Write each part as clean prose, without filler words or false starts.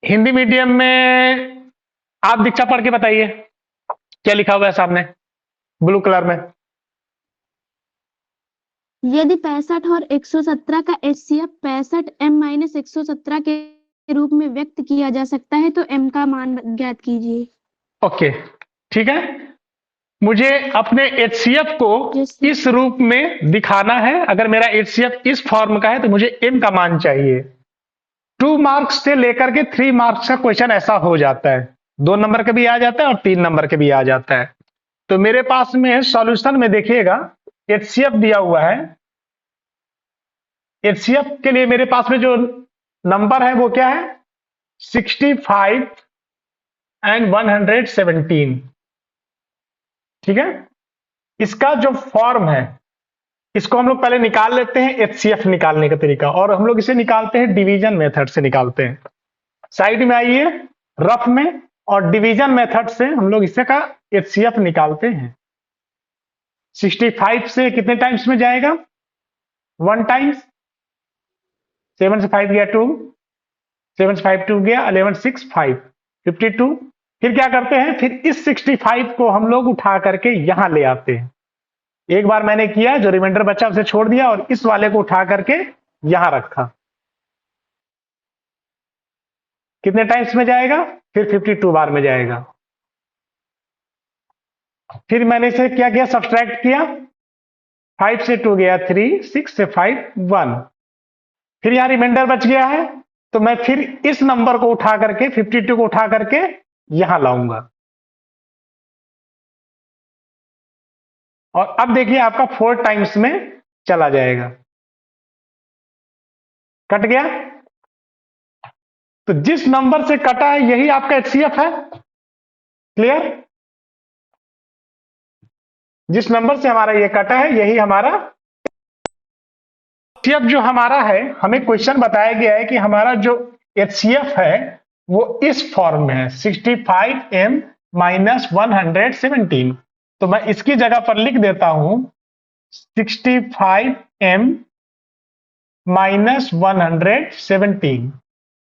Hindi medium में आप दीक्षा पढ़ के बताइए क्या लिखा हुआ है सामने ब्लू कलर में। यदि 65 और 117 का एचसीएफ 65 m माइनस 117 के रूप में व्यक्त किया जा सकता है तो m का मान ज्ञात कीजिए। ओके, ठीक है। मुझे अपने एचसीएफ को जैसे इस रूप में दिखाना है। अगर मेरा एचसीएफ इस फॉर्म का है तो मुझे m का मान चाहिए। 2 मार्क्स से लेकर के 3 मार्क्स का क्वेश्चन ऐसा हो जाता है। 2 नंबर का भी आ जाता है और 3 नंबर का भी आ जाता है। तो मेरे पास में सॉल्यूशन में देखिएगा एचसीएफ दिया हुआ है। एचसीएफ के लिए मेरे पास में जो नंबर है वो क्या है, 65 एंड 117। ठीक है। इसका जो फॉर्म है इसको हम लोग पहले निकाल लेते हैं एचसीएफ निकालने का तरीका, और हम लोग इसे निकालते हैं डिवीजन मेथड से निकालते हैं। साइड में आइए रफ में, और डिवीजन मेथड से हम लोग इसे का एचसीएफ निकालते हैं। 65 से कितने टाइम्स में जाएगा, 1 टाइम्स। 7 से 5 गया 2, 7 से 5 2 गया 11 6 5 52। फिर क्या करते हैं, फिर इस 65 को हम लोग उठा करके यहां ले आते हैं। एक बार मैंने किया, जो रिमाइंडर बचा उसे छोड़ दिया और इस वाले को उठा करके यहां रखा। कितने टाइम्स में जाएगा, फिर 52 बार में जाएगा। फिर मैंने इसे क्या किया, सब्सट्रैक्ट किया। 5 से 2 गया 3, 6 से 5 1। फिर यहां रिमाइंडर बच गया है, तो मैं फिर इस नंबर को उठा करके 52 को उठा करके यहां लाऊंगा। और अब देखिए आपका 4 टाइम्स में चला जाएगा। कट गया। तो जिस नंबर से कटा है यही आपका एचसीएफ है। क्लियर। जिस नंबर से हमारा ये कटा है यही हमारा एचसीएफ जो हमारा है। हमें क्वेश्चन बताया गया है कि हमारा जो एचसीएफ है वो इस फॉर्म में है, 65m माइनस 117। तो मैं इसकी जगह पर लिख देता हूं 65m माइनस 117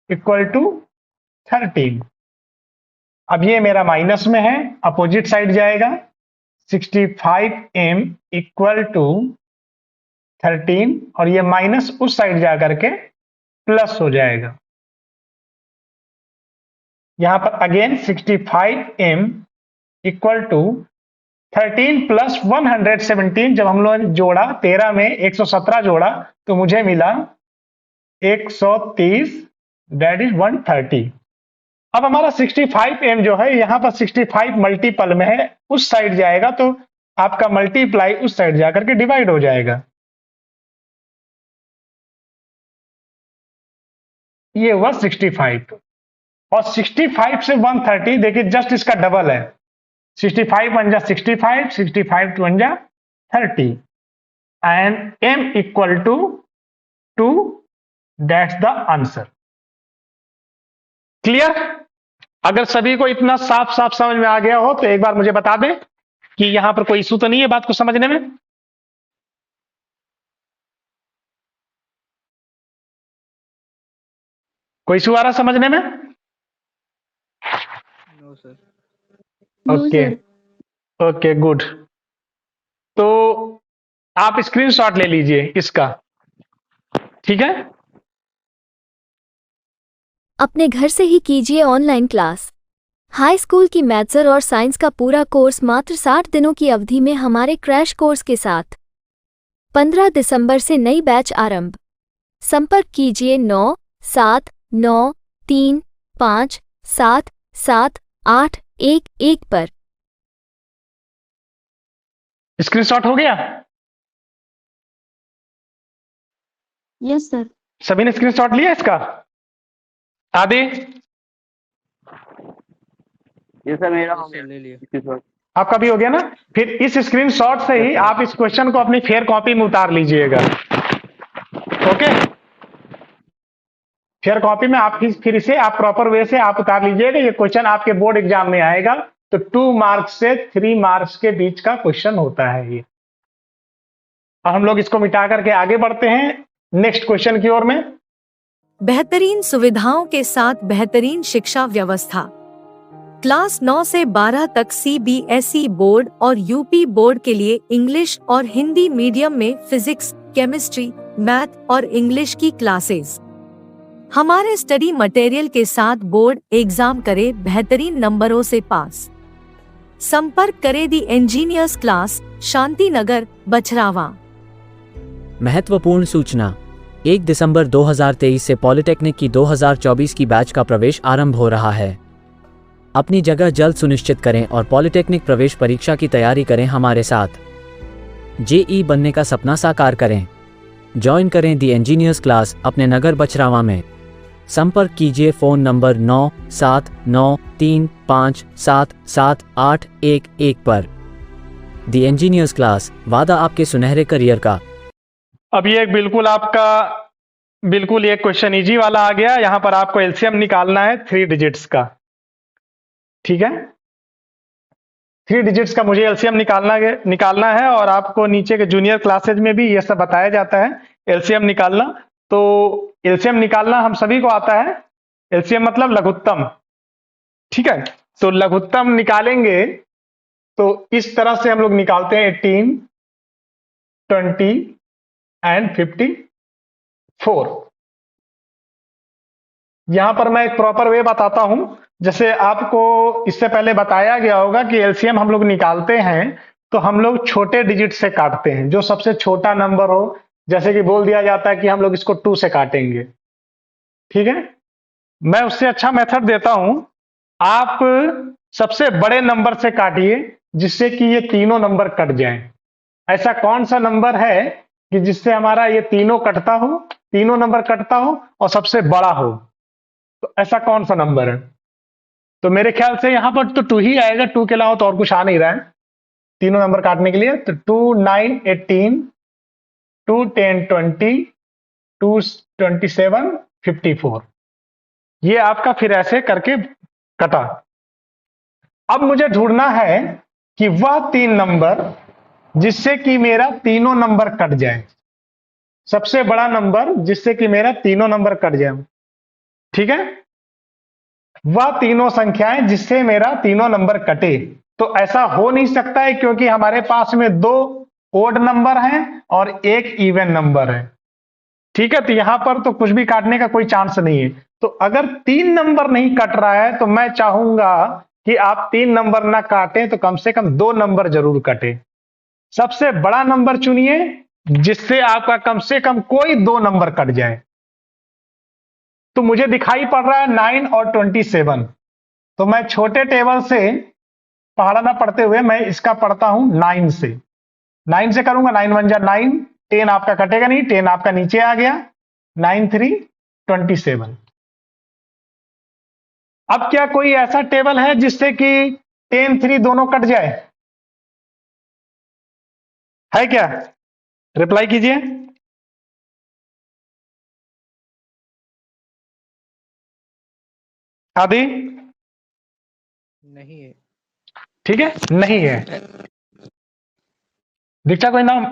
इक्वल टू 13। अब ये मेरा माइनस में है, अपोजिट साइड जाएगा। 65m इक्वल टू 13 और ये माइनस उस साइड जाकर के प्लस हो जाएगा। यहां पर again 65m equal to 13 plus 117। जब हम लोगों ने जोड़ा 13 में 117 जोड़ा तो मुझे मिला 130, दैट इज 130। अब हमारा 65m जो है यहां पर 65 मल्टीपल में है, उस साइड जाएगा तो आपका मल्टीप्लाई उस साइड जाकर के डिवाइड हो जाएगा। ये हुआ 65। और 65 से 130 देखिए जस्ट इसका डबल है। 65 वन जा 65, 65 टू वन जा 30 and m equal to 2। That's the answer. Clear. अगर सभी को इतना साफ साफ समझ में आ गया हो तो एक बार मुझे बता दें कि यहां पर कोई इशू तो नहीं है बात को समझने में। कोई इशू आ रहा समझने में। No sir. No okay sir. Okay good. तो आप स्क्रीनशॉट ले लीजिए इसका, ठीक है। अपने घर से ही कीजिए ऑनलाइन क्लास। हाई स्कूल की मैथ्स और साइंस का पूरा कोर्स मात्र 60 दिनों की अवधि में हमारे क्रैश कोर्स के साथ। 15 दिसंबर से नई बैच आरंभ। संपर्क कीजिए 9793577811 पर। स्क्रीनशॉट हो गया। Yes sir. सभी ने स्क्रीनशॉट लिया इसका। आदि ये सर मेरा हो ले लिया। गया। आपका भी हो गया ना। फिर इस स्क्रीनशॉट से ही आप इस क्वेश्चन को अपनी फेयर कॉपी में उतार लीजिएगा। ओके। फेयर कॉपी में आप फिर इसे आप प्रॉपर वे से आप उतार लीजिएगा। ये क्वेश्चन आपके बोर्ड एग्जाम में आएगा तो 2 मार्क्स से 3 मार्क्स के बीच का क्वेश्चन होता है ये। और हम लोग इसको मिटा करके आगे बढ़ते हैं नेक्स्ट क्वेश्चन की ओर में। बेहतरीन सुविधाओं के साथ बेहतरीन शिक्षा व्यवस्था। क्लास 9 से 12 तक CBSE बोर्ड और UP बोर्ड के लिए इंग्लिश और हिंदी मीडियम में फिजिक्स, केमिस्ट्री, मैथ और इंग्लिश की क्लासेस। हमारे स्टडी मटेरियल के साथ बोर्ड एग्जाम करे बेहतरीन नंबरों से पास। संपर्क करें दी इंजीनियर्स क्लास, शांति नगर, बछरावा। महत्वपूर्ण सूचना, 1 दिसंबर 2023 से पॉलिटेक्निक की 2024 की बैच का प्रवेश आरंभ हो रहा है। अपनी जगह जल्द सुनिश्चित करें और पॉलिटेक्निक प्रवेश परीक्षा की तैयारी करें हमारे साथ। JE बनने का सपना साकार करें। ज्वाइन करें दी इंजीनियर्स क्लास अपने नगर बछरावा में। संपर्क कीजिए फ़ोन नंबर 9793577811 पर। दी इंजीनियर्स क्लास, वादा आपके सुनहरे करियर का। अब ये बिल्कुल एक क्वेश्चन इजी वाला आ गया। यहां पर आपको एलसीएम निकालना है 3 डिजिट्स का। ठीक है, 3 डिजिट्स का मुझे एलसीएम निकालना है और आपको नीचे के जूनियर क्लासेज में भी ये सब बताया जाता है एलसीएम निकालना। तो एलसीएम निकालना हम सभी को आता है। एलसीएम मतलब लघुत्तम। ठीक है, तो लघुत्तम निकालेंगे तो इस तरह से हम लोग निकालते हैं 18, 20 एंड 54। यहां पर मैं एक प्रॉपर वे बताता हूं। जैसे आपको इससे पहले बताया गया होगा कि एलसीएम हम लोग निकालते हैं तो हम लोग छोटे डिजिट से काटते हैं, जो सबसे छोटा नंबर हो। जैसे कि बोल दिया जाता है कि हम लोग इसको 2 से काटेंगे। ठीक है, मैं उससे अच्छा मेथड देता हूं। आप सबसे बड़े नंबर से काटिए जिससे कि ये तीनों नंबर कट जाएं। ऐसा कौन सा नंबर है कि जिससे हमारा ये तीनों नंबर कटता हो और सबसे बड़ा हो? तो ऐसा कौन सा नंबर है? तो मेरे ख्याल से यहां पर तो 2 ही आएगा। 2 के अलावा तो और कुछ आ नहीं रहा है तीनों नंबर काटने के लिए। तो 2 9 18, 2 10 20, 2 27 54। ये आपका फिर ऐसे करके कटा। अब मुझे ढूंढना है कि वह 3 नंबर जिससे कि मेरा तीनों नंबर कट जाए। सबसे बड़ा नंबर जिससे कि मेरा तीनों नंबर कट जाए। ठीक है, वह तीनों संख्याएं जिससे मेरा तीनों नंबर कटे। तो ऐसा हो नहीं सकता है क्योंकि हमारे पास में 2 ओड नंबर हैं और 1 इवन नंबर है। ठीक है, तो यहां पर तो कुछ भी काटने का कोई चांस नहीं है। तो अगर 3 नंबर नहीं कट रहा है तो मैं चाहूंगा कि आप 3 नंबर ना काटें तो कम से कम 2 नंबर जरूर कटे। सबसे बड़ा नंबर चुनिए जिससे आपका कम से कम कोई 2 नंबर कट जाए। तो मुझे दिखाई पड़ रहा है 9 और 27। तो मैं छोटे टेबल से पढ़ा ना पढ़ते हुए मैं इसका पढ़ता हूं 9 से। 9 से करूंगा, 9 1 जा 9, 10 आपका कटेगा नहीं, 10 आपका नीचे आ गया। 9 3 27। अब क्या कोई ऐसा टेबल है जिससे कि 10 3 दोनों कट जाए? है क्या? रिप्लाई कीजिए। आदि नहीं है। ठीक है, नहीं है। दीक्षा कोई नाम?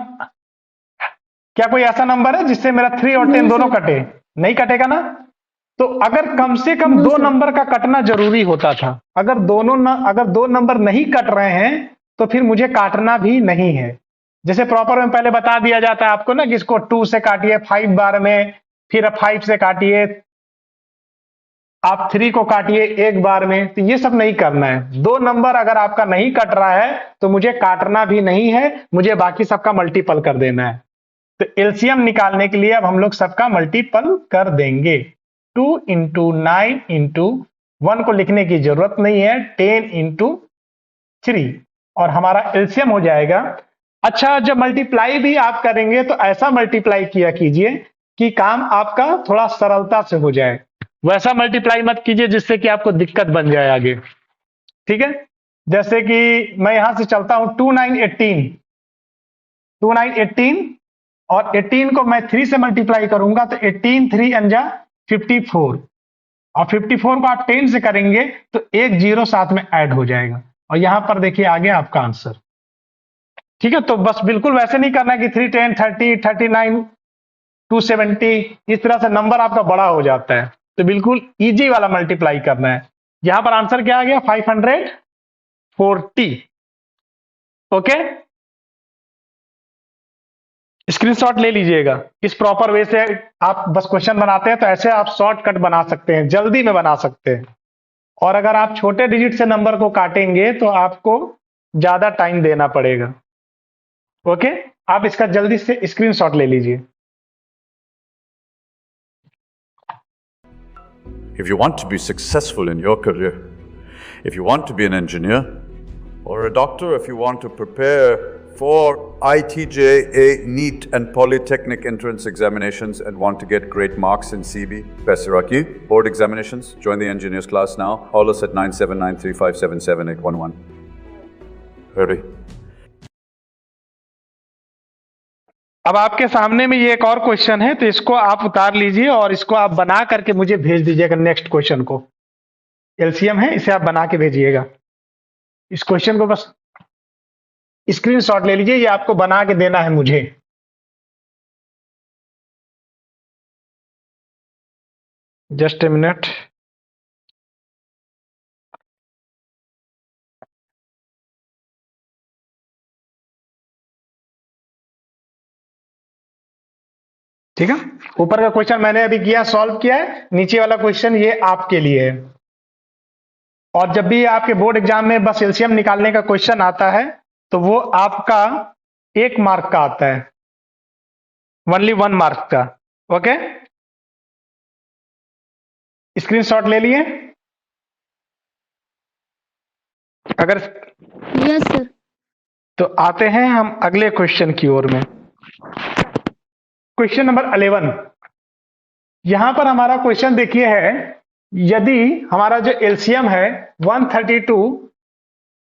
क्या कोई ऐसा नंबर है जिससे मेरा 3 और 10 दोनों कटे? नहीं कटेगा ना। तो अगर कम से कम 2 नंबर का कटना जरूरी होता था। अगर 2 नंबर नहीं कट रहे हैं तो फिर मुझे काटना भी नहीं है। जैसे प्रॉपर में पहले बता दिया जाता है आपको ना कि इसको 2 से काटिए 5 बार में, फिर 5 से काटिए, आप 3 को काटिए 1 बार में। तो ये सब नहीं करना है। 2 नंबर अगर आपका नहीं कट रहा है तो मुझे काटना भी नहीं है, मुझे बाकी सबका मल्टीपल कर देना है। तो एलसीएम निकालने के लिए अब हम लोग सबका मल्टीपल कर देंगे। 2 इंटू 9 इंटू 1 को लिखने की जरूरत नहीं है, 10 इंटू 3 और हमारा एलसीएम हो जाएगा। अच्छा, जब मल्टीप्लाई भी आप करेंगे तो ऐसा मल्टीप्लाई किया कीजिए कि काम आपका थोड़ा सरलता से हो जाए। वैसा मल्टीप्लाई मत कीजिए जिससे कि आपको दिक्कत बन जाए आगे। ठीक है, जैसे कि मैं यहां से चलता हूं 2 9 18, 2 9 18 और 18 को मैं 3 से मल्टीप्लाई करूंगा तो 18 3 अंजा 54 और 54 को आप 10 से करेंगे तो 1 0 साथ में ऐड हो जाएगा और यहां पर देखिए आ गया आपका आंसर। ठीक है, तो बस बिल्कुल वैसे नहीं करना है कि 3 10 30 39 270, इस तरह से नंबर आपका बड़ा हो जाता है। तो बिल्कुल इजी वाला मल्टीप्लाई करना है। यहां पर आंसर क्या आ गया? 540। ओके, स्क्रीनशॉट ले लीजिएगा। इस प्रॉपर वे से आप बस क्वेश्चन बनाते हैं तो ऐसे आप शॉर्टकट बना सकते हैं, जल्दी में बना सकते हैं। और अगर आप छोटे डिजिट से नंबर को काटेंगे तो आपको ज्यादा टाइम देना पड़ेगा। ओके, आप इसका जल्दी से स्क्रीनशॉट ले लीजिए। If you want to be successful in your career, if you want to be an engineer or a doctor, if you want to prepare for ITJA, NEET and Polytechnic entrance examinations and want to get great marks in CB, Pesaraki board examinations, join the engineers class now. Call us at 9793577811. Hurry. अब आपके सामने में ये एक और question है, तो इसको आप उतार लीजिए और इसको आप बना करके मुझे भेज दीजिएगा। नेक्स्ट क्वेश्चन को एलसीएम है, इसे आप बना के भेजिएगा। इस क्वेश्चन को बस स्क्रीनशॉट ले लीजिए, ये आपको बना के देना है मुझे। Just a minute. ठीक है, ऊपर का क्वेश्चन मैंने अभी किया, सॉल्व किया है। नीचे वाला क्वेश्चन ये आपके लिए है। और जब भी आपके बोर्ड एग्जाम में बस एलसीएम निकालने का क्वेश्चन आता है तो वो आपका 1 मार्क का आता है, ओनली 1 मार्क का। ओके, स्क्रीनशॉट ले लिए? अगर यस सर। तो आते हैं हम अगले क्वेश्चन की ओर में। Question number 11। यहां पर हमारा क्वेश्चन देखिए है, यदि हमारा जो एलसीएम है 132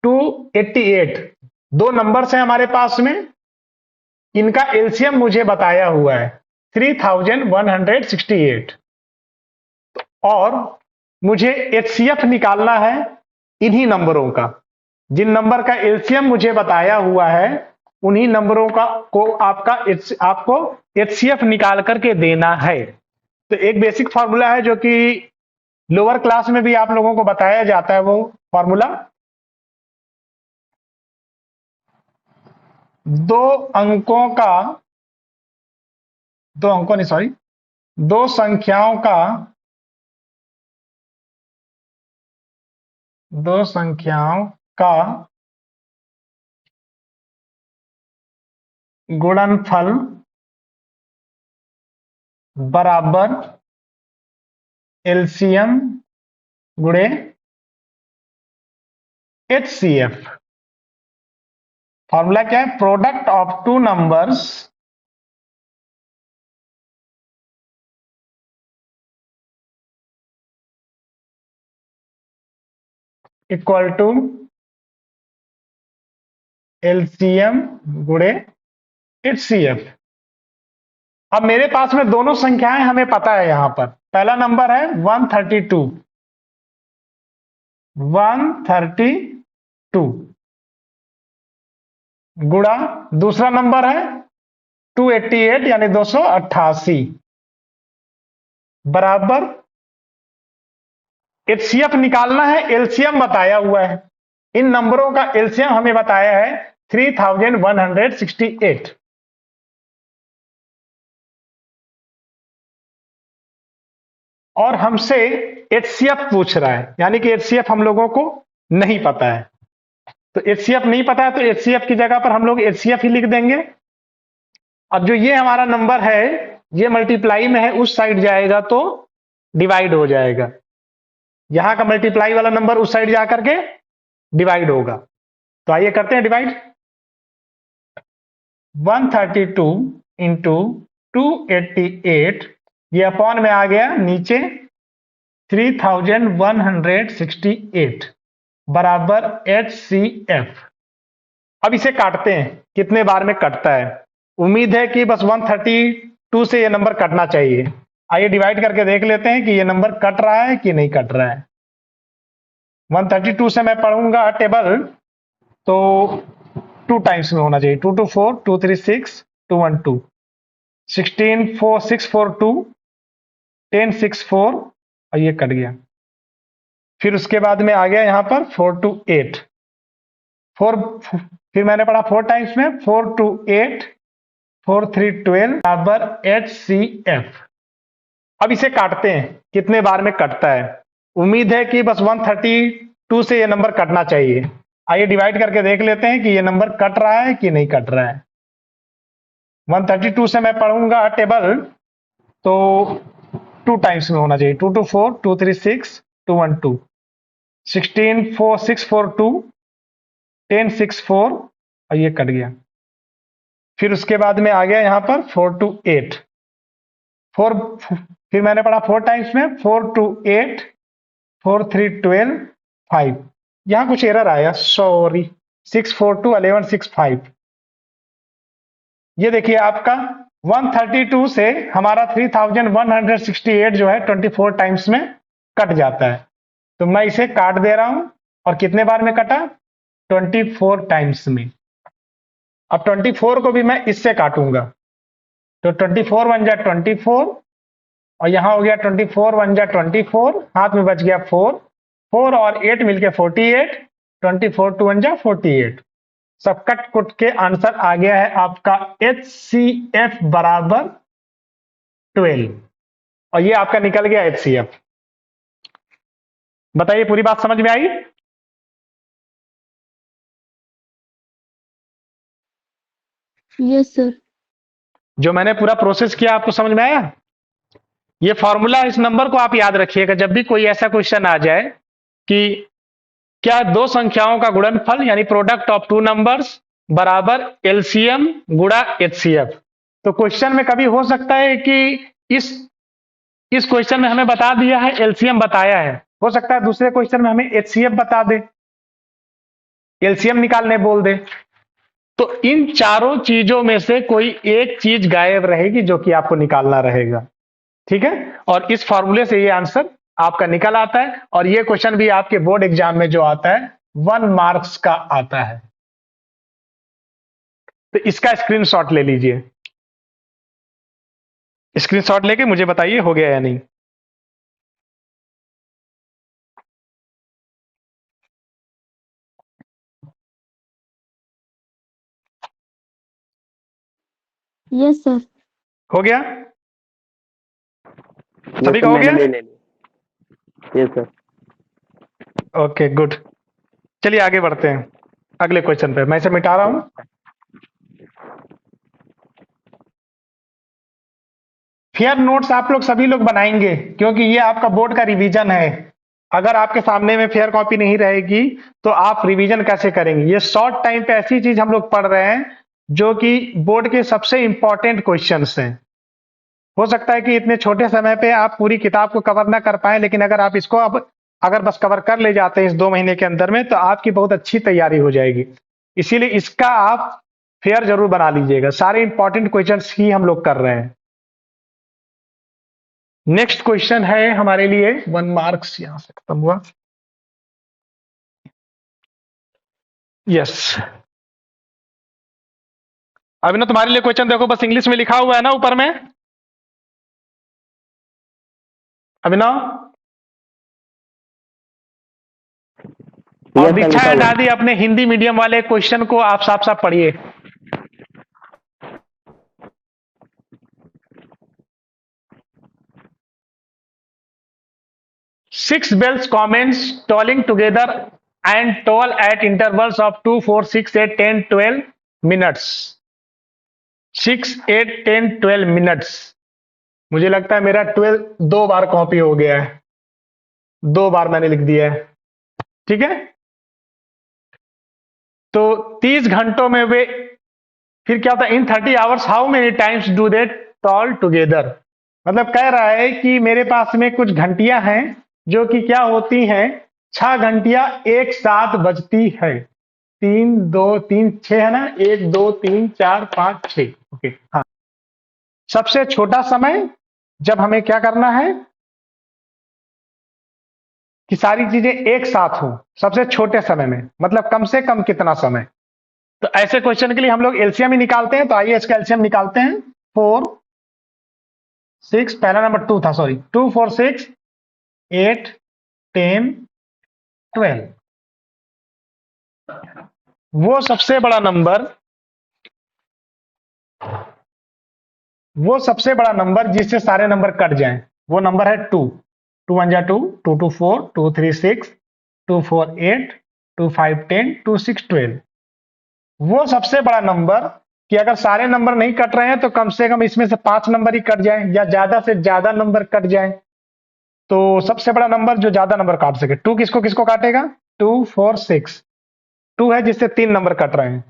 288, दो नंबर्स हैं हमारे पास में, इनका एलसीएम मुझे बताया हुआ है 3168 और मुझे एचसीएफ निकालना है इन्हीं नंबरों का। जिन नंबर का एलसीएम मुझे बताया हुआ है उन्हीं नंबरों का को आपको एचसीएफ निकाल करके देना है। तो एक बेसिक फॉर्मूला है जो कि लोअर क्लास में भी आप लोगों को बताया जाता है। वो फॉर्मूला दो संख्याओं का गुणनफल बराबर एलसीएम गुणे एचसीएफ। फॉर्मूला क्या है? Product of two numbers equal to LCM गुणे एचसीएफ। अब मेरे पास में दोनों संख्याएं हमें पता है। यहां पर पहला नंबर है 132 गुणा दूसरा नंबर है 288 यानी 288 बराबर एचसीएफ निकालना है। एलसीएम बताया हुआ है, इन नंबरों का एलसीएम हमें बताया है 3168 और हमसे एचसीएफ पूछ रहा है, यानी कि एचसीएफ हम लोगों को नहीं पता है। तो एचसीएफ नहीं पता है तो एचसीएफ की जगह पर हम लोग एचसीएफ ही लिख देंगे। अब जो ये हमारा नंबर है ये मल्टीप्लाई में है, उस साइड जाएगा तो डिवाइड हो जाएगा। यहां का मल्टीप्लाई वाला नंबर उस साइड जाकर के डिवाइड होगा। तो आइए करते हैं डिवाइड। 132 इंटू 288, ये अपॉन में आ गया नीचे 3168 बराबर HCF। अब इसे काटते हैं, कितने बार में कटता है। उम्मीद है कि बस 132 से ये नंबर कटना चाहिए। आइए डिवाइड करके देख लेते हैं कि ये नंबर कट रहा है कि नहीं कट रहा है। 132 से मैं पढ़ूंगा टेबल तो 2 टाइम्स में होना चाहिए। 2 2 4, 2 3 6, 2 1 2। 16,642, 10,6,4 और ये कट गया। फिर उसके बाद में आ गया यहाँ पर 4 to 8, 4, फिर मैंने पढ़ा 4 टाइम्स में 4 to 8, 4 3 12 बराबर HCF। अब इसे काटते हैं, कितने बार में कटता है। उम्मीद है कि बस 132 से ये नंबर कटना चाहिए। आइए डिवाइड करके देख लेते हैं कि ये नंबर कट रहा है कि नहीं कट रहा है। 132 से मैं पढ़ूंगा टेबल तो 2 टाइम्स में होना चाहिए। 2 to 4, 2 3 6, 2 1 2, 16,642, 10,6,4 और ये कट गया। फिर उसके बाद में आ गया यहाँ पर 4 to 8, 4, फिर मैंने पढ़ा 4 टाइम्स में 4 to 8, 4 3 12 5। यहाँ कुछ एरर आया, सॉरी, 642 11 6 5। ये देखिए आपका 132 से हमारा 3168 जो है 24 टाइम्स में कट जाता है। तो मैं इसे काट दे रहा हूं और कितने बार में कटा, 24 टाइम्स में। अब 24 को भी मैं इससे काटूंगा तो 24 1 जा 24 और यहां हो गया 24 1 जा 24, हाथ में बच गया 4, 4 और 8 मिलके 48, 24 2 1 जा 48। सब कट कुट के आंसर आ गया है आपका HCF बराबर 12 और ये आपका निकल गया HCF। बताइए पूरी बात समझ में आई? Yes sir. जो मैंने पूरा प्रोसेस किया आपको समझ में आया? ये फॉर्मूला, इस नंबर को आप याद रखिएगा जब भी कोई ऐसा क्वेश्चन आ जाए कि क्या दो संख्याओं का गुणनफल यानी प्रोडक्ट ऑफ टू नंबर्स बराबर LCM गुणा HCF। तो क्वेश्चन में कभी हो सकता है कि इस क्वेश्चन में हमें बता दिया है, LCM बताया है, हो सकता है दूसरे क्वेश्चन में हमें HCF बता दे, LCM निकालने बोल दे। तो इन चारों चीजों में से कोई एक चीज गायब रहेगी जो कि आपको निकालना रहेगा, ठीक है। और इस फॉर्मूले से ये आंसर आपका निकल आता है और ये क्वेश्चन भी आपके बोर्ड एग्जाम में जो आता है 1 मार्क्स का आता है। तो इसका स्क्रीनशॉट ले लीजिए, स्क्रीनशॉट लेके मुझे बताइए हो गया या नहीं। Yes sir. हो गया सभी का? हो गया? Yes sir. ओके गुड, चलिए आगे बढ़ते हैं अगले क्वेश्चन पे। मैं इसे मिटा रहा हूं। फेयर नोट्स आप लोग सभी लोग बनाएंगे क्योंकि ये आपका बोर्ड का रिवीजन है। अगर आपके सामने में फेयर कॉपी नहीं रहेगी तो आप रिवीजन कैसे करेंगे? ये शॉर्ट टाइम पे ऐसी चीज हम लोग पढ़ रहे हैं जो कि बोर्ड के सबसे इंपॉर्टेंट क्वेश्चंस हैं। हो सकता है कि इतने छोटे समय पे आप पूरी किताब को कवर ना कर पाए, लेकिन अगर आप इसको अब अगर बस कवर कर ले जाते हैं इस 2 महीने के अंदर में तो आपकी बहुत अच्छी तैयारी हो जाएगी। इसीलिए इसका आप फेयर जरूर बना लीजिएगा। सारे इंपॉर्टेंट क्वेश्चंस ही हम लोग कर रहे हैं। नेक्स्ट क्वेश्चन है हमारे लिए 1 मार्क्स, यहां से खत्म हुआ। यस अभिनव, तुम्हारे लिए क्वेश्चन देखो, बस इंग्लिश में लिखा हुआ है ना ऊपर में। अभिनव और दीक्षा है दादी, अपने हिंदी मीडियम वाले क्वेश्चन को आप साफ साफ पढ़िए। Six bells commence tolling together and toll at intervals of 2, 4, 6, 8, 10, 12 minutes. 6, 8, 10, 12 minutes. मुझे लगता है मेरा 12 2 बार कॉपी हो गया है, 2 बार मैंने लिख दिया है, ठीक है। तो 30 घंटों में वे, फिर क्या होता है, in 30 hours how many times do they toll together. मतलब कह रहा है कि मेरे पास में कुछ घंटियां हैं जो कि क्या होती हैं, 6 घंटियां एक साथ बजती है। 3 2 3 6 है ना, 1 2 3 4 5 6। ओके हाँ, सबसे छोटा समय जब हमें क्या करना है कि सारी चीजें एक साथ हो सबसे छोटे समय में, मतलब कम से कम कितना समय। तो ऐसे क्वेश्चन के लिए हम लोग एलसीएम ही निकालते हैं। तो आइए इसका एलसीएम निकालते हैं। 4 6, पहला नंबर 2 था, सॉरी, 2 4 6 8 10 12। वो सबसे बड़ा नंबर जिससे सारे नंबर कट जाएं, वो नंबर है 2। 2 1 2, 2 2 4, 2 3 6, 2 4 8, 2 5 10, 2 6 12। वो सबसे बड़ा नंबर कि अगर सारे नंबर नहीं कट रहे हैं तो कम से कम इसमें से 5 नंबर ही कट जाएं या ज्यादा से ज्यादा नंबर कट जाएं। तो सबसे बड़ा नंबर जो ज्यादा नंबर काट सके। 2 किसको किसको काटेगा? 2 4 6। 2 है जिससे 3 नंबर कट रहे हैं।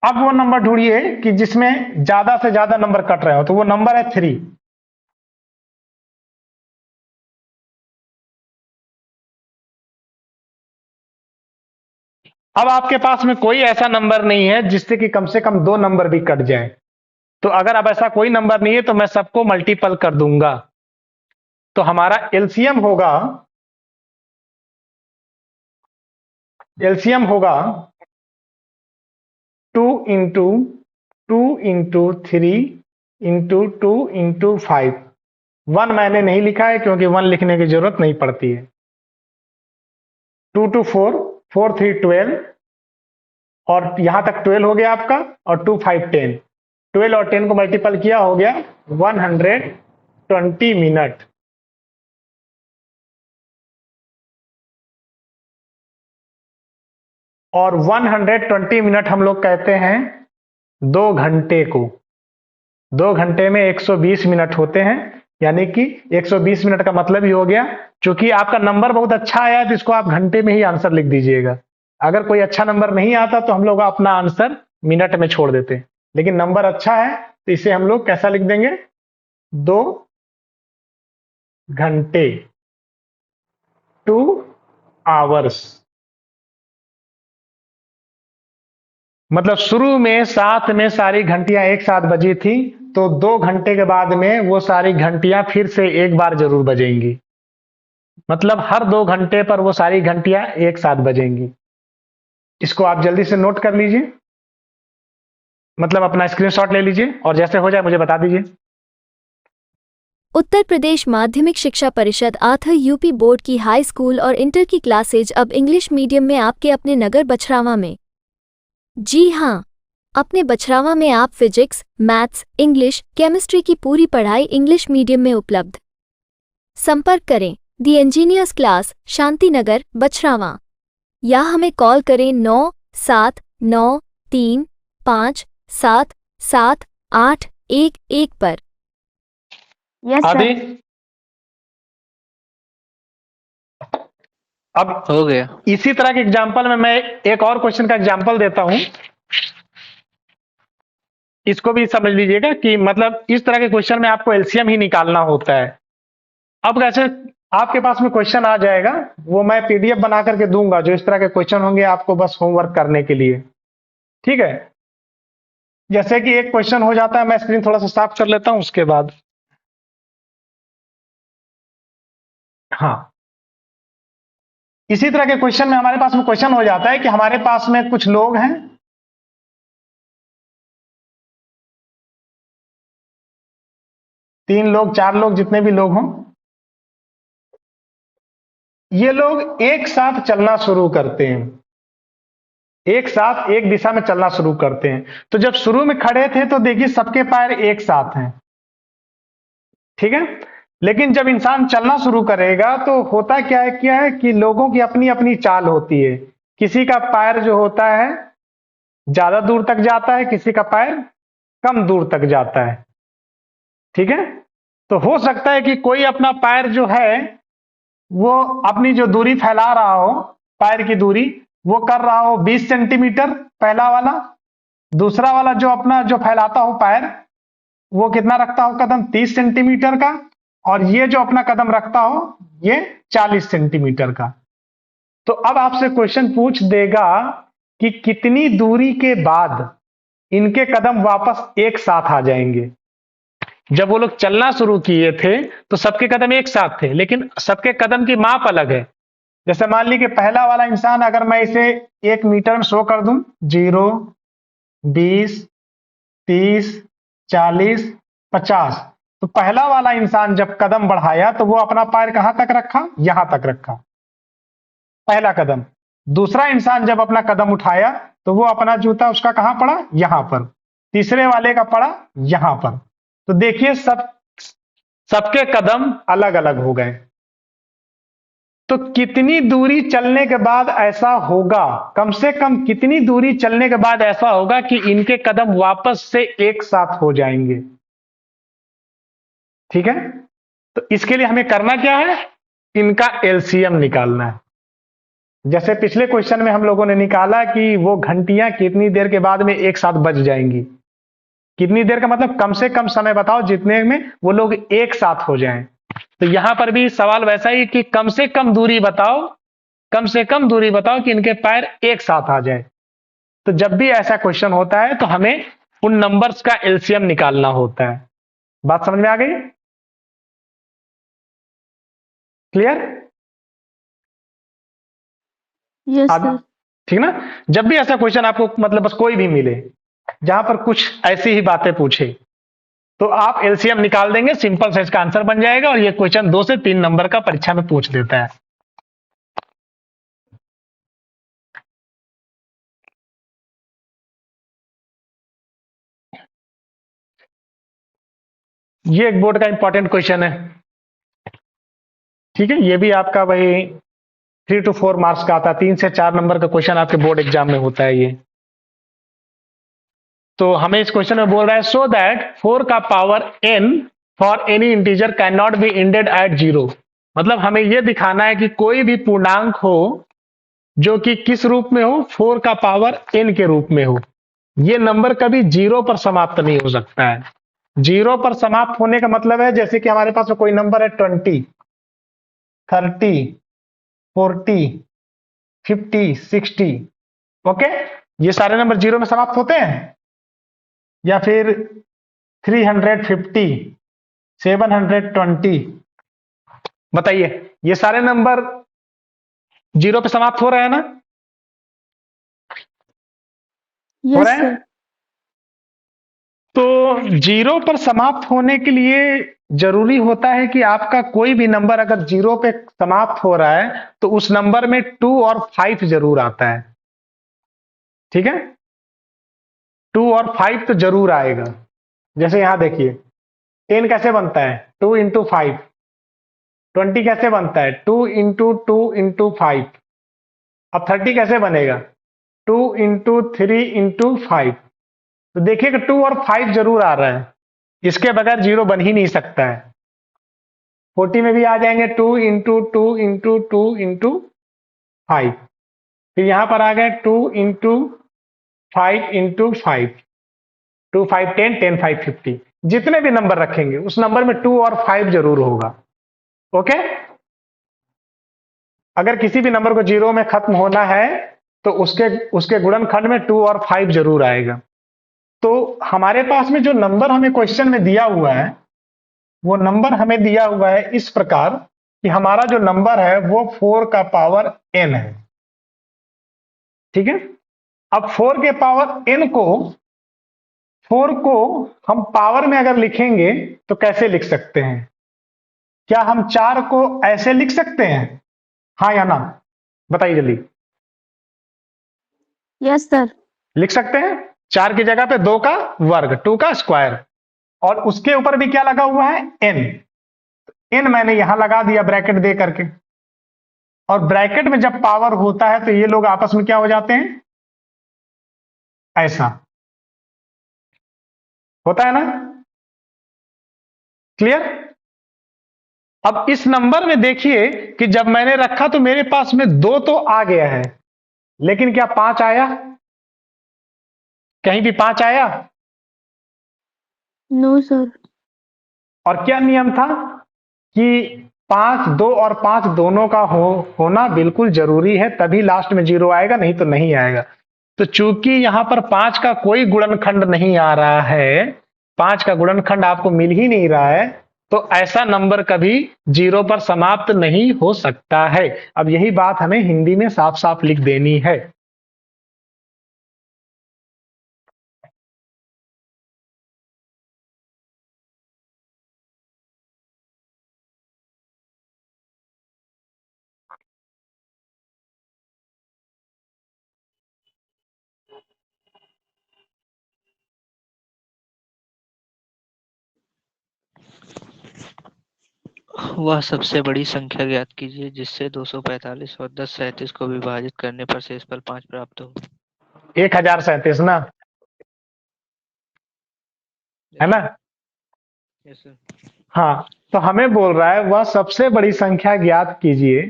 अब वो नंबर ढूंढिए कि जिसमें ज्यादा से ज्यादा नंबर कट रहे हो, तो वो नंबर है 3। अब आपके पास में कोई ऐसा नंबर नहीं है जिससे कि कम से कम 2 नंबर भी कट जाए। तो अगर अब ऐसा कोई नंबर नहीं है तो मैं सबको मल्टीपल कर दूंगा। तो हमारा एलसीएम होगा 2 इंटू 2 इंटू 3 इंटू 2 इंटू 5। 1 मैंने नहीं लिखा है क्योंकि 1 लिखने की जरूरत नहीं पड़ती है। 2 2 4, 4 3 12, और यहां तक 12 हो गया आपका, और 2 5 10। 12 और 10 को मल्टीपल किया, हो गया 120 मिनट। और 120 मिनट हम लोग कहते हैं 2 घंटे को। 2 घंटे में 120 मिनट होते हैं, यानी कि 120 मिनट का मतलब ही हो गया। चूंकि आपका नंबर बहुत अच्छा आया है तो इसको आप घंटे में ही आंसर लिख दीजिएगा। अगर कोई अच्छा नंबर नहीं आता तो हम लोग अपना आंसर मिनट में छोड़ देते हैं, लेकिन नंबर अच्छा है तो इसे हम लोग कैसा लिख देंगे? 2 घंटे, 2 आवर्स। मतलब शुरू में 7 में सारी घंटियां एक साथ बजी थी, तो 2 घंटे के बाद में वो सारी घंटियां फिर से एक बार जरूर बजेंगी। मतलब हर 2 घंटे पर वो सारी घंटियां एक साथ बजेंगी। इसको आप जल्दी से नोट कर लीजिए, मतलब अपना स्क्रीनशॉट ले लीजिए, और जैसे हो जाए मुझे बता दीजिए। उत्तर प्रदेश माध्यमिक शिक्षा परिषद आथर यूपी बोर्ड की हाई स्कूल और इंटर की क्लासेज अब इंग्लिश मीडियम में आपके अपने नगर बछरावा में। जी हाँ, अपने बछरावा में आप फिजिक्स, मैथ्स, इंग्लिश, केमिस्ट्री की पूरी पढ़ाई इंग्लिश मीडियम में उपलब्ध। संपर्क करें दी इंजीनियर्स क्लास, शांति नगर, बछरावा, या हमें कॉल करें 9793577811 पर। यस आदि सर। अब हो गया। इसी तरह के एग्जाम्पल में मैं एक और क्वेश्चन का एग्जाम्पल देता हूं, इसको भी समझ लीजिएगा कि मतलब इस तरह के क्वेश्चन में आपको एलसीएम ही निकालना होता है। अब कैसे आपके पास में क्वेश्चन आ जाएगा, वो मैं पीडीएफ बना करके दूंगा, जो इस तरह के क्वेश्चन होंगे आपको बस होमवर्क करने के लिए। ठीक है, जैसे कि एक क्वेश्चन हो जाता है, मैं स्क्रीन थोड़ा सा साफ कर लेता हूं उसके बाद। हाँ, इसी तरह के क्वेश्चन में हमारे पास में क्वेश्चन हो जाता है कि हमारे पास में कुछ लोग हैं, तीन लोग, चार लोग, जितने भी लोग हों, ये लोग एक साथ चलना शुरू करते हैं, एक साथ एक दिशा में चलना शुरू करते हैं। तो जब शुरू में खड़े थे तो देखिए सबके पैर एक साथ हैं, ठीक है। लेकिन जब इंसान चलना शुरू करेगा तो होता क्या है कि लोगों की अपनी अपनी चाल होती है। किसी का पैर जो होता है ज्यादा दूर तक जाता है, किसी का पैर कम दूर तक जाता है, ठीक है। तो हो सकता है कि कोई अपना पैर जो है वो अपनी जो दूरी फैला रहा हो, पैर की दूरी वो कर रहा हो 20 सेंटीमीटर पहला वाला, दूसरा वाला जो अपना जो फैलाता हो पैर वो कितना रखता हो कदम 30 सेंटीमीटर का, और ये जो अपना कदम रखता हो ये 40 सेंटीमीटर का। तो अब आपसे क्वेश्चन पूछ देगा कि कितनी दूरी के बाद इनके कदम वापस एक साथ आ जाएंगे। जब वो लोग चलना शुरू किए थे तो सबके कदम एक साथ थे, लेकिन सबके कदम की माप अलग है। जैसे मान ली कि पहला वाला इंसान अगर मैं इसे 1 मीटर में शो कर दूं, 0, 20, 30, 40, 50, तो पहला वाला इंसान जब कदम बढ़ाया तो वो अपना पैर कहां तक रखा? यहां तक रखा, पहला कदम। दूसरा इंसान जब अपना कदम उठाया तो वो अपना जूता उसका कहां पड़ा? यहां पर। तीसरे वाले का पड़ा यहां पर। तो देखिए सबके कदम अलग अलग हो गए। तो कितनी दूरी चलने के बाद ऐसा होगा, कम से कम कितनी दूरी चलने के बाद ऐसा होगा कि इनके कदम वापस से एक साथ हो जाएंगे? ठीक है, तो इसके लिए हमें करना क्या है? इनका एलसीएम निकालना है। जैसे पिछले क्वेश्चन में हम लोगों ने निकाला कि वो घंटियां कितनी देर के बाद में एक साथ बज जाएंगी। कितनी देर का मतलब कम से कम समय बताओ जितने में वो लोग एक साथ हो जाएं। तो यहां पर भी सवाल वैसा ही कि कम से कम दूरी बताओ, कम से कम दूरी बताओ कि इनके पैर एक साथ आ जाए। तो जब भी ऐसा क्वेश्चन होता है तो हमें उन नंबर्स का एलसीएम निकालना होता है। बात समझ में आ गई? क्लियर? Yes sir. ठीक ना? जब भी ऐसा क्वेश्चन आपको मतलब बस कोई भी मिले जहां पर कुछ ऐसी ही बातें पूछे तो आप एलसीएम निकाल देंगे, सिंपल से इसका आंसर बन जाएगा और ये क्वेश्चन 2 से 3 नंबर का परीक्षा में पूछ देता है। ये एक बोर्ड का इंपॉर्टेंट क्वेश्चन है। ठीक है, ये भी आपका वही 3 to 4 मार्क्स का आता है। 3 से 4 नंबर का क्वेश्चन आपके बोर्ड एग्जाम में होता है ये। तो हमें इस क्वेश्चन में बोल रहा है सो दैट 4 का power n for any integer can not be ended at 0। मतलब हमें यह दिखाना है कि कोई भी पूर्णांक हो जो कि किस रूप में हो? 4 का पावर n के रूप में हो। ये नंबर कभी 0 पर समाप्त नहीं हो सकता है। 0 पर समाप्त होने का मतलब है जैसे कि हमारे पास में कोई नंबर है 20, 30, 40, 50, 60। ओके, ये सारे नंबर 0 में समाप्त होते हैं? या फिर 350, 720, बताइए, ये सारे नंबर 0 पे समाप्त हो रहे हैं ना? हो यस रहे हैं? सर। तो 0 पर समाप्त होने के लिए जरूरी होता है कि आपका कोई भी नंबर अगर 0 पे समाप्त हो रहा है तो उस नंबर में 2 और 5 जरूर आता है। ठीक है, 2 और 5 तो जरूर आएगा। जैसे यहां देखिए 10 कैसे बनता है? 2 इंटू 5। 20 कैसे बनता है? 2 इंटू 2 इंटू 5। अब 30 कैसे बनेगा? 2 इंटू 3 इंटू 5। तो देखिए कि 2 और 5 जरूर आ रहा है, इसके बगैर 0 बन ही नहीं सकता है। 40 में भी आ जाएंगे 2 इंटू 2 इंटू 2 इंटू 5। फिर यहां पर आ गए 2 इंटू 5 इंटू 5। 2 5 10, 10 5 50। जितने भी नंबर रखेंगे उस नंबर में 2 और 5 जरूर होगा। ओके, अगर किसी भी नंबर को 0 में खत्म होना है तो उसके गुणनखंड में 2 और 5 जरूर आएगा। तो हमारे पास में जो नंबर हमें क्वेश्चन में दिया हुआ है वो नंबर हमें दिया हुआ है इस प्रकार कि हमारा जो नंबर है वो 4 का पावर n है। ठीक है, अब 4 के पावर n को 4 को हम पावर में अगर लिखेंगे तो कैसे लिख सकते हैं? क्या हम 4 को ऐसे लिख सकते हैं? हाँ या ना, बताइए जल्दी। Yes sir. लिख सकते हैं। 4 की जगह पे 2 का वर्ग, 2 का स्क्वायर, और उसके ऊपर भी क्या लगा हुआ है? n। n मैंने यहां लगा दिया ब्रैकेट दे करके, और ब्रैकेट में जब पावर होता है तो ये लोग आपस में क्या हो जाते हैं? ऐसा होता है ना? क्लियर? अब इस नंबर में देखिए कि जब मैंने रखा तो मेरे पास में 2 तो आ गया है, लेकिन क्या 5 आया? कहीं भी 5 आया? No sir. और क्या नियम था कि 5, 2 और 5 दोनों का होना बिल्कुल जरूरी है, तभी लास्ट में 0 आएगा, नहीं तो नहीं आएगा। तो चूंकि यहां पर 5 का कोई गुणनखंड नहीं आ रहा है, 5 का गुणनखंड आपको मिल ही नहीं रहा है, तो ऐसा नंबर कभी 0 पर समाप्त नहीं हो सकता है। अब यही बात हमें हिंदी में साफ साफ लिख देनी है। वह सबसे बड़ी संख्या ज्ञात कीजिए जिससे 245 और 1037 को विभाजित करने पर शेषफल 5 प्राप्त हो। 1037 ना, है ना? Yes sir. हाँ, तो हमें बोल रहा है वह सबसे बड़ी संख्या ज्ञात कीजिए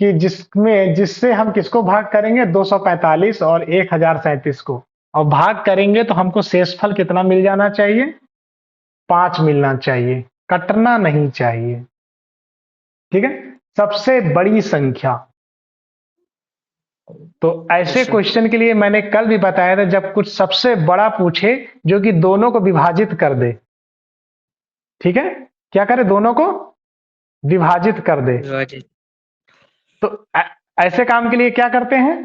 कि जिससे हम किसको भाग करेंगे, 245 और 1037 को, और भाग करेंगे तो हमको शेषफल कितना मिल जाना चाहिए, 5 मिलना चाहिए, कटना नहीं चाहिए। ठीक है, सबसे बड़ी संख्या। तो ऐसे अच्छा। क्वेश्चन के लिए मैंने कल भी बताया था, जब कुछ सबसे बड़ा पूछे जो कि दोनों को विभाजित कर दे। ठीक है, क्या करे, दोनों को विभाजित कर दे। विभाजित। तो ऐसे काम के लिए क्या करते हैं,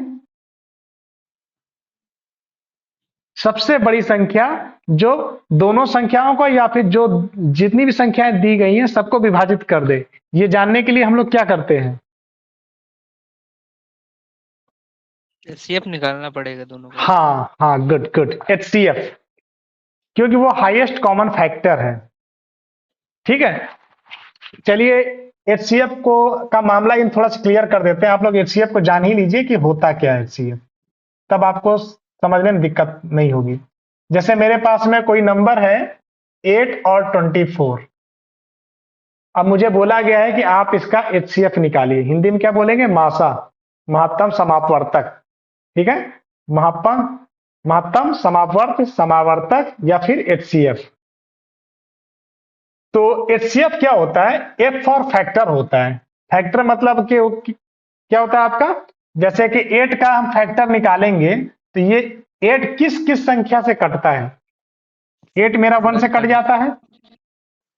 सबसे बड़ी संख्या जो दोनों संख्याओं को या फिर जो जितनी भी संख्याएं दी गई हैं सबको विभाजित कर दे। ये जानने के लिए हम लोग क्या करते हैं, एचसीएफ निकालना पड़ेगा दोनों को। हाँ हाँ, गुड गुड, एचसीएफ, क्योंकि वो हाईएस्ट कॉमन फैक्टर है। ठीक है, चलिए एचसीएफ को का मामला इन थोड़ा सा क्लियर कर देते हैं। आप लोग एचसीएफ को जान ही लीजिए कि होता क्या है एचसीएफ, तब आपको समझने में दिक्कत नहीं होगी। जैसे मेरे पास में कोई नंबर है 8 और 24, अब मुझे बोला गया है कि आप इसका एचसीएफ निकालिए। हिंदी में क्या बोलेंगे, मासा, महत्तम समापवर्तक। ठीक है, महत्तम समापवर्त, समावर्तक या फिर एचसीएफ। तो एचसीएफ क्या होता है, एफ फॉर फैक्टर होता है। फैक्टर मतलब कि क्या होता है आपका, जैसे कि 8 का हम फैक्टर निकालेंगे तो ये 8 किस किस संख्या से कटता है। 8 मेरा 1 से कट जाता है,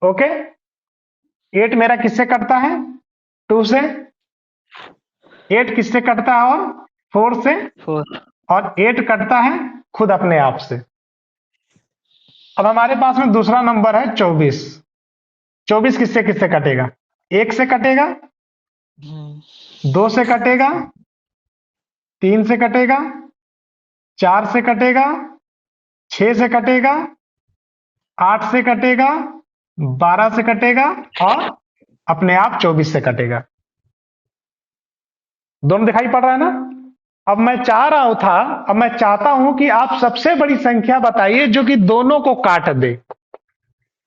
ओके। 8 मेरा किससे कटता है, 2 से। 8 किससे कटता है, और 4 से। 4। और 8 कटता है खुद अपने आप से। अब हमारे पास में दूसरा नंबर है 24। 24 किससे किससे कटेगा, 1 से कटेगा, 2 से कटेगा, 3 से कटेगा, 4 से कटेगा, 6 से कटेगा, 8 से कटेगा, 12 से कटेगा और अपने आप 24 से कटेगा। दोनों दिखाई पड़ रहा है ना। अब मैं चाहता हूं कि आप सबसे बड़ी संख्या बताइए जो कि दोनों को काट दे।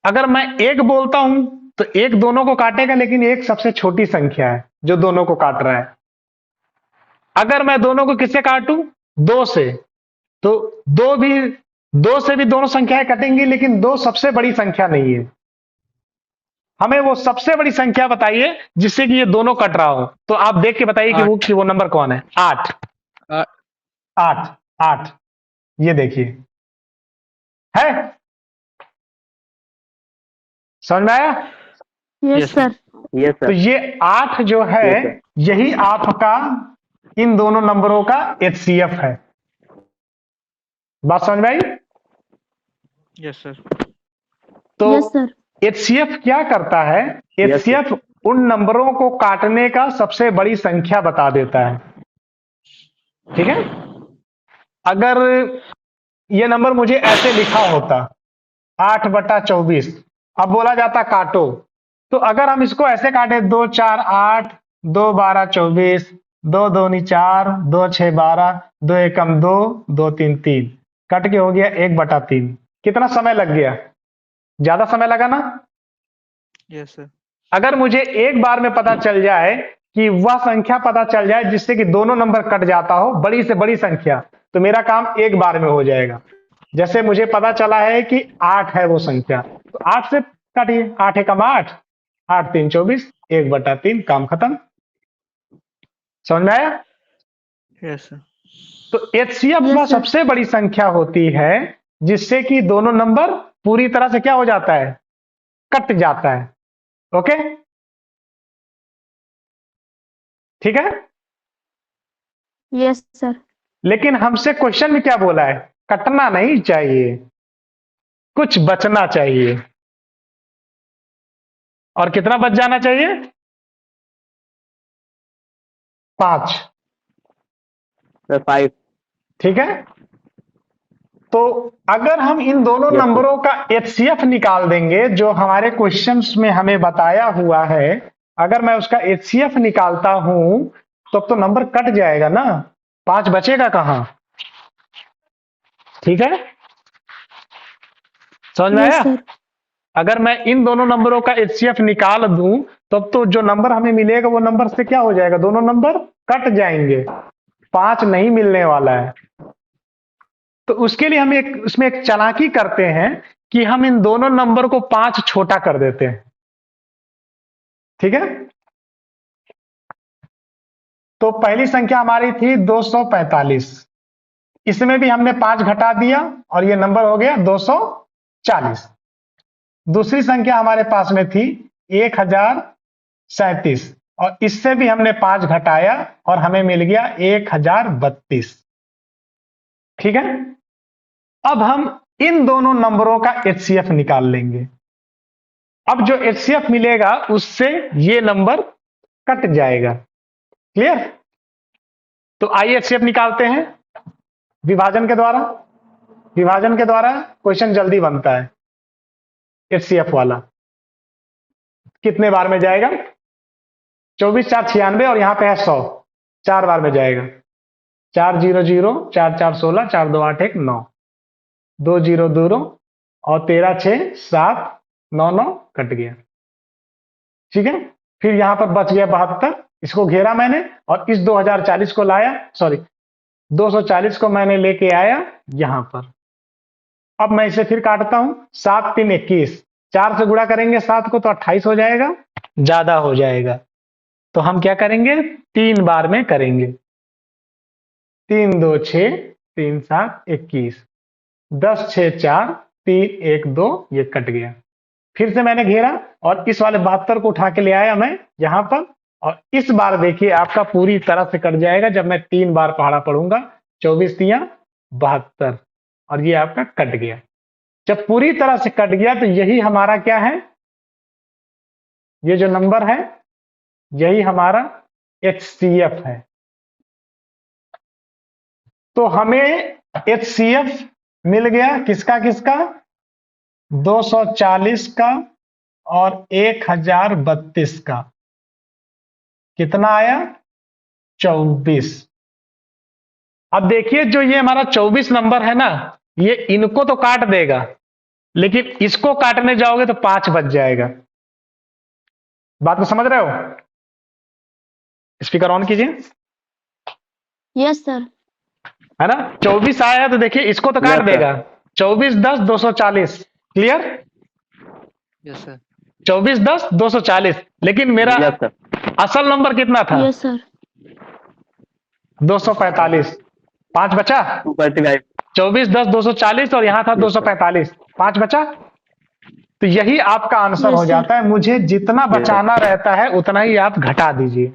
अगर मैं 1 बोलता हूं तो 1 दोनों को काटेगा, लेकिन 1 सबसे छोटी संख्या है जो दोनों को काट रहा है। अगर मैं दोनों को किससे काटूं, 2 से, तो 2 से भी दोनों संख्याएं कटेंगी, लेकिन 2 सबसे बड़ी संख्या नहीं है। हमें वो सबसे बड़ी संख्या बताइए जिससे कि ये दोनों कट रहा हो। तो आप देख के बताइए कि वो नंबर कौन है। 8। 8 ये देखिए है, समझ में आया। Yes sir. यस तो सर। ये 8 जो है, Yes, sir. यही आपका इन दोनों नंबरों का एचसीएफ है। बात समझ में आई। Yes sir. तो यस सर। एचसीएफ क्या करता है, Yes, एचसीएफ उन नंबरों को काटने का सबसे बड़ी संख्या बता देता है। ठीक है, अगर ये नंबर मुझे ऐसे लिखा होता 8/24, अब बोला जाता काटो, तो अगर हम इसको ऐसे काटे 2 4 8, 2 12 24, 2 2 4, 2 6 12, 2 1 2, 2 3 3, कट के हो गया 1/3। कितना समय लग गया, ज्यादा समय लगा ना। Yes sir. अगर मुझे एक बार में पता चल जाए कि वह संख्या पता चल जाए जिससे कि दोनों नंबर कट जाता हो, बड़ी से बड़ी संख्या, तो मेरा काम एक बार में हो जाएगा। जैसे मुझे पता चला है कि 8 है वो संख्या, तो 8 से काटिए, 8 एकम 8, 8 3 24, 1/3, काम खत्म। समझ में आया। Yes sir. तो एचसीएफ Yes, वह sir. सबसे बड़ी संख्या होती है जिससे कि दोनों नंबर पूरी तरह से क्या हो जाता है, कट जाता है। ओके, ठीक है। Yes sir. लेकिन हमसे क्वेश्चन में क्या बोला है? कटना नहीं चाहिए, कुछ बचना चाहिए। और कितना बच जाना चाहिए? 5। सर 5। ठीक है। तो अगर हम इन दोनों Yes, sir. नंबरों का एचसीएफ निकाल देंगे जो हमारे क्वेश्चंस में हमें बताया हुआ है, अगर मैं उसका एचसीएफ निकालता हूं तो नंबर कट जाएगा ना, 5 बचेगा कहां? ठीक है, समझ में यस आया? सर। अगर मैं इन दोनों नंबरों का एचसीएफ निकाल दूं तब तो जो नंबर हमें मिलेगा वो नंबर से क्या हो जाएगा? दोनों नंबर कट जाएंगे, 5 नहीं मिलने वाला है। तो उसके लिए हम उसमें एक चालाकी करते हैं कि हम इन दोनों नंबर को 5 छोटा कर देते हैं। ठीक है, तो पहली संख्या हमारी थी 245, इसमें भी हमने 5 घटा दिया और ये नंबर हो गया 240। दूसरी संख्या हमारे पास में थी 1037 और इससे भी हमने 5 घटाया और हमें मिल गया 1032। ठीक है, अब हम इन दोनों नंबरों का एचसीएफ निकाल लेंगे। अब जो एचसीएफ मिलेगा उससे ये नंबर कट जाएगा। क्लियर? तो आइए एचसीएफ निकालते हैं विभाजन के द्वारा। विभाजन के द्वारा क्वेश्चन जल्दी बनता है। एचसीएफ वाला कितने बार में जाएगा? 24 4 96 और यहां पे है 100, 4 बार में जाएगा। 4 0 0 4 4 16 4 2 8 1 9, 2 0 2 2 और 13 6 7 9 9 कट गया। ठीक है, फिर यहां पर बच गया 72, इसको घेरा मैंने और इस 2040 को लाया, सॉरी 240 को मैंने लेके आया यहां पर। अब मैं इसे फिर काटता हूं, 7 3 21, 4 से गुणा करेंगे 7 को तो 28 हो जाएगा, ज्यादा हो जाएगा। तो हम क्या करेंगे? 3 बार में करेंगे। 3 2 6 3 7 21, 10 6 4 3 1 2, ये कट गया। फिर से मैंने घेरा और इस वाले 72 को उठा के ले आया मैं यहां पर, और इस बार देखिए आपका पूरी तरह से कट जाएगा जब मैं 3 बार पहाड़ा पढ़ूंगा। 24 3 72 और ये आपका कट गया। जब पूरी तरह से कट गया तो यही हमारा क्या है? ये जो नंबर है यही हमारा एचसीएफ है। तो हमें एचसीएफ मिल गया किसका किसका? 240 का और 1032 का। कितना आया? 24। अब देखिए जो ये हमारा 24 नंबर है ना, ये इनको तो काट देगा लेकिन इसको काटने जाओगे तो 5 बच जाएगा। बात को समझ रहे हो? स्पीकर ऑन कीजिए। Yes sir. है ना, 24 आया तो देखिए इसको तो काट Yes, sir. देगा। 24 10 240। क्लियर? Yes sir. 24 10 240, लेकिन मेरा यस सर। असल नंबर कितना था? Yes sir. 245। 5 बचा। 245। 24 10 240 और यहां था 245, 5 बचा। तो यही आपका आंसर Yes, हो sir. जाता है। मुझे जितना बचाना रहता है उतना ही आप घटा दीजिए।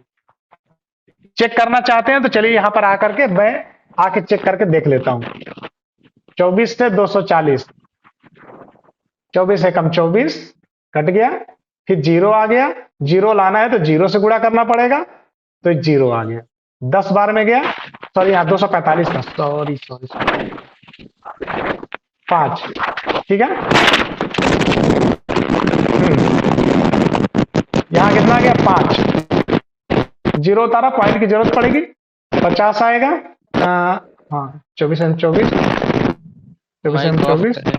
चेक करना चाहते हैं तो चलिए यहां पर आकर के मैं आके चेक करके देख लेता हूं। 24 से 240, 24 से कम 24 कट गया, फिर 0 आ गया। 0 लाना है तो 0 से गुणा करना पड़ेगा, तो 0 आ गया। 10 बार में गया, सॉरी यहाँ 245 था, सॉरी 5। ठीक है, यहाँ कितना गया? 5। 0 उतारा, पॉइंट की जरूरत पड़ेगी, 50 आएगा। हाँ 24 24 24 माइक ऑफ 24। करें।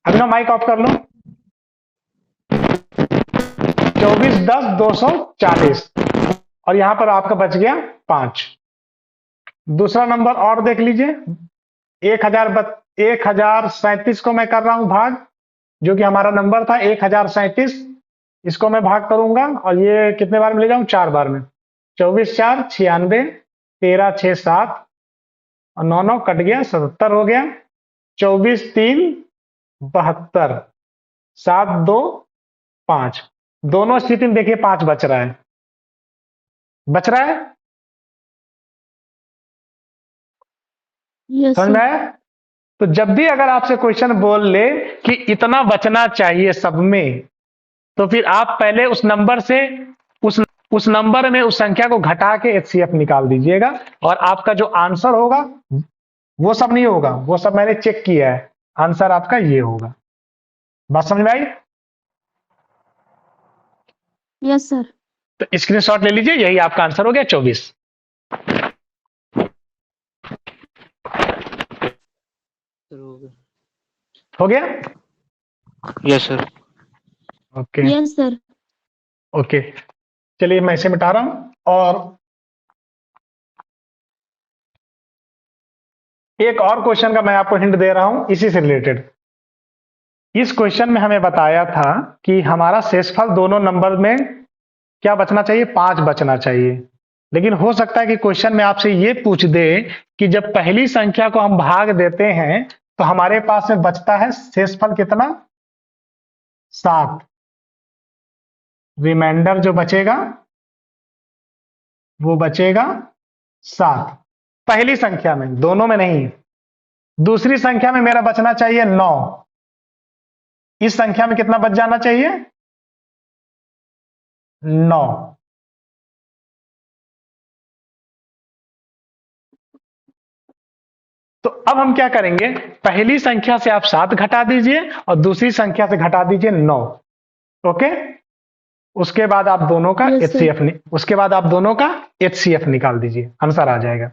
अभी ना माइक ऑफ कर लो। 24 10 240 और यहां पर आपका बच गया 5। दूसरा नंबर और देख लीजिए, 1037 को मैं कर रहा हूं भाग, जो कि हमारा नंबर था 1037। इसको मैं भाग करूंगा और ये कितने बार में ले जाऊं? 4 बार में। 24 4 96, 13 6 7 और 9 9 कट गया, 77 हो गया। 24 3 72 7 2 5, दोनों स्थिति में देखिए 5 बच रहा है, बच रहा है, यस समझ में आया? तो जब भी अगर आपसे क्वेश्चन बोल ले कि इतना बचना चाहिए सब में, तो फिर आप पहले उस नंबर से उस नंबर में उस संख्या को घटा के HCF निकाल दीजिएगा, और आपका जो आंसर होगा वो सब नहीं होगा, वो सब मैंने चेक किया है, आंसर आपका ये होगा। बात समझ में आई? Yes sir. तो स्क्रीनशॉट ले लीजिए, यही आपका आंसर हो गया 24। हो गया? Yes sir. Okay yes sir. Okay, चलिए मैं इसे मिटा रहा हूं। और एक और क्वेश्चन का मैं आपको हिंट दे रहा हूं इसी से रिलेटेड। इस क्वेश्चन में हमें बताया था कि हमारा शेषफल दोनों नंबर में क्या बचना चाहिए, 5 बचना चाहिए। लेकिन हो सकता है कि क्वेश्चन में आपसे ये पूछ दे कि जब पहली संख्या को हम भाग देते हैं तो हमारे पास में बचता है शेषफल कितना, 7। रिमाइंडर जो बचेगा वो बचेगा 7, पहली संख्या में, दोनों में नहीं। दूसरी संख्या में मेरा बचना चाहिए 9, इस संख्या में कितना बच जाना चाहिए, 9। तो अब हम क्या करेंगे, पहली संख्या से आप 7 घटा दीजिए और दूसरी संख्या से घटा दीजिए 9। ओके, उसके बाद आप दोनों का Yes, sir. HCF निकाल दीजिए, आंसर आ जाएगा।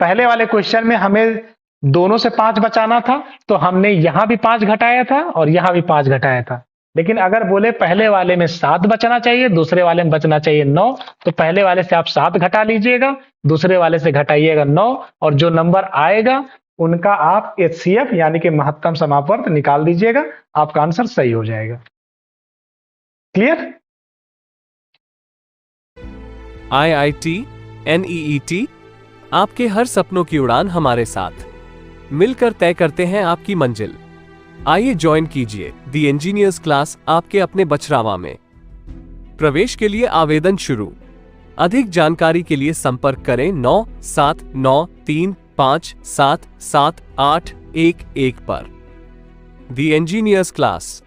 पहले वाले क्वेश्चन में हमें दोनों से 5 बचाना था, तो हमने यहां भी 5 घटाया था और यहां भी 5 घटाया था। लेकिन अगर बोले पहले वाले में 7 बचना चाहिए, दूसरे वाले में बचना चाहिए 9, तो पहले वाले से आप 7 घटा लीजिएगा, दूसरे वाले से घटाइएगा 9, और जो नंबर आएगा उनका आप HCF यानी कि महत्तम समापवर्त निकाल दीजिएगा, आपका आंसर सही हो जाएगा। क्लियर? IIT NEET, आपके हर सपनों की उड़ान हमारे साथ, मिलकर तय करते हैं आपकी मंजिल। आइए ज्वाइन कीजिए द इंजीनियर्स क्लास आपके अपने बछरावा में। प्रवेश के लिए आवेदन शुरू। अधिक जानकारी के लिए संपर्क करें 9793577781 पर। The engineers class.